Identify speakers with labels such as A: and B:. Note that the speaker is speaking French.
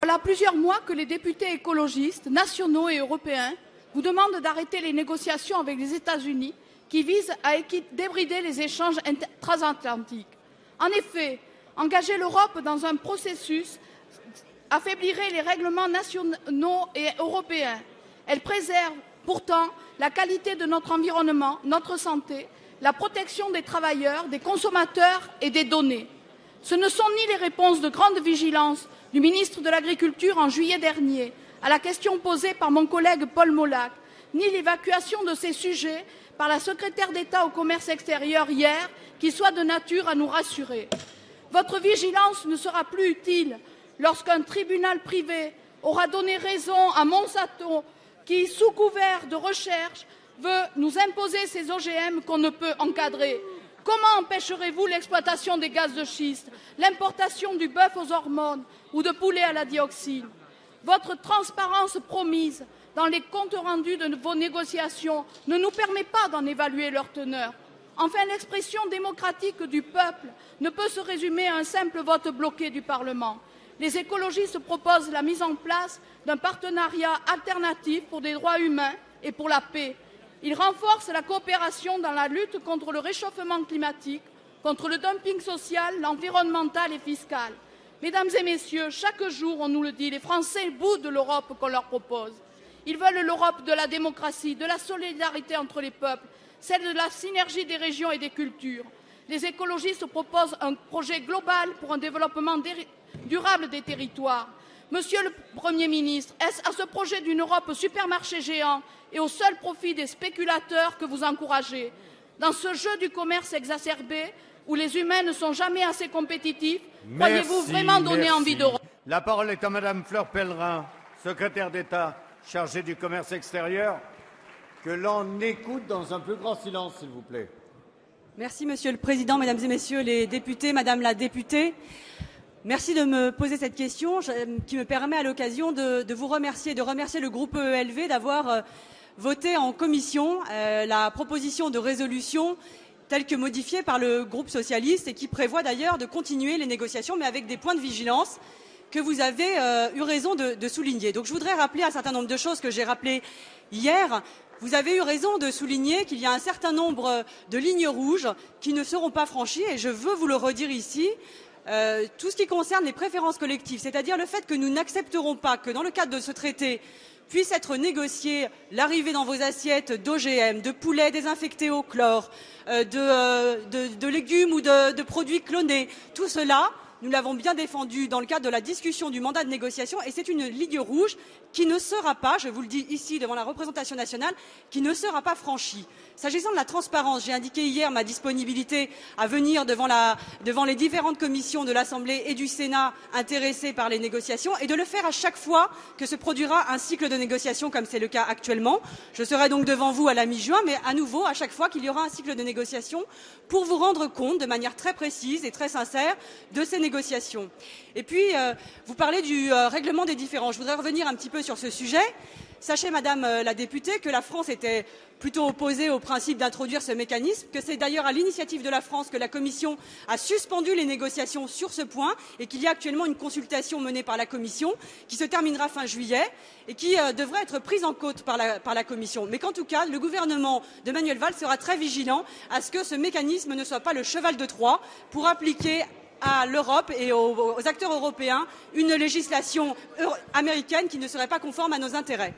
A: Voilà plusieurs mois que les députés écologistes, nationaux et européens, vous demandent d'arrêter les négociations avec les États-Unis qui visent à débrider les échanges transatlantiques. En effet, engager l'Europe dans un processus affaiblirait les règlements nationaux et européens. Elle préserve pourtant la qualité de notre environnement, notre santé, la protection des travailleurs, des consommateurs et des données. Ce ne sont ni les réponses de grande vigilance du ministre de l'Agriculture en juillet dernier à la question posée par mon collègue Paul Molac, ni l'évacuation de ces sujets par la secrétaire d'État au commerce extérieur hier, qui soit de nature à nous rassurer. Votre vigilance ne sera plus utile lorsqu'un tribunal privé aura donné raison à Monsanto qui, sous couvert de recherche, veut nous imposer ces OGM qu'on ne peut encadrer. Comment empêcherez-vous l'exploitation des gaz de schiste, l'importation du bœuf aux hormones ou de poulet à la dioxine? Votre transparence promise dans les comptes rendus de vos négociations ne nous permet pas d'en évaluer leur teneur. Enfin, l'expression démocratique du peuple ne peut se résumer à un simple vote bloqué du Parlement. Les écologistes proposent la mise en place d'un partenariat alternatif pour des droits humains et pour la paix. Ils renforcent la coopération dans la lutte contre le réchauffement climatique, contre le dumping social, environnemental et fiscal. Mesdames et messieurs, chaque jour, on nous le dit, les Français boudent l'Europe qu'on leur propose. Ils veulent l'Europe de la démocratie, de la solidarité entre les peuples, celle de la synergie des régions et des cultures. Les écologistes proposent un projet global pour un développement durable des territoires. Monsieur le Premier ministre, est-ce à ce projet d'une Europe supermarché géant et au seul profit des spéculateurs que vous encouragez? Dans ce jeu du commerce exacerbé, où les humains ne sont jamais assez compétitifs, croyez-vous vraiment donner envie d'Europe?
B: La parole est à Madame Fleur Pellerin, secrétaire d'État chargée du commerce extérieur. Que l'on écoute dans un plus grand silence, s'il vous plaît.
C: Merci, Monsieur le Président, Mesdames et Messieurs les députés, Madame la députée. Merci de me poser cette question qui me permet à l'occasion de vous remercier, de remercier le groupe EELV d'avoir voté en commission la proposition de résolution telle que modifiée par le groupe socialiste et qui prévoit d'ailleurs de continuer les négociations, mais avec des points de vigilance que vous avez eu raison de souligner. Donc je voudrais rappeler un certain nombre de choses que j'ai rappelées hier. Vous avez eu raison de souligner qu'il y a un certain nombre de lignes rouges qui ne seront pas franchies et je veux vous le redire ici. Tout ce qui concerne les préférences collectives, c'est-à-dire le fait que nous n'accepterons pas que dans le cadre de ce traité puisse être négociée l'arrivée dans vos assiettes d'OGM, de poulets désinfectés au chlore, de légumes ou de produits clonés. Tout cela, nous l'avons bien défendu dans le cadre de la discussion du mandat de négociation et c'est une ligne rouge qui ne sera pas, je vous le dis ici devant la représentation nationale, qui ne sera pas franchie. S'agissant de la transparence, j'ai indiqué hier ma disponibilité à venir devant les différentes commissions de l'Assemblée et du Sénat intéressées par les négociations et de le faire à chaque fois que se produira un cycle de négociation comme c'est le cas actuellement. Je serai donc devant vous à la mi-juin, mais à nouveau à chaque fois qu'il y aura un cycle de négociation pour vous rendre compte de manière très précise et très sincère de ces négociations. Et puis, vous parlez du règlement des différends. Je voudrais revenir un petit peu sur ce sujet. Sachez, Madame la députée, que la France était plutôt opposée au principe d'introduire ce mécanisme, que c'est d'ailleurs à l'initiative de la France que la Commission a suspendu les négociations sur ce point et qu'il y a actuellement une consultation menée par la Commission qui se terminera fin juillet et qui devrait être prise en compte par la Commission. Mais qu'en tout cas, le gouvernement de Manuel Valls sera très vigilant à ce que ce mécanisme ne soit pas le cheval de Troie pour appliquer à l'Europe et aux acteurs européens une législation américaine qui ne serait pas conforme à nos intérêts.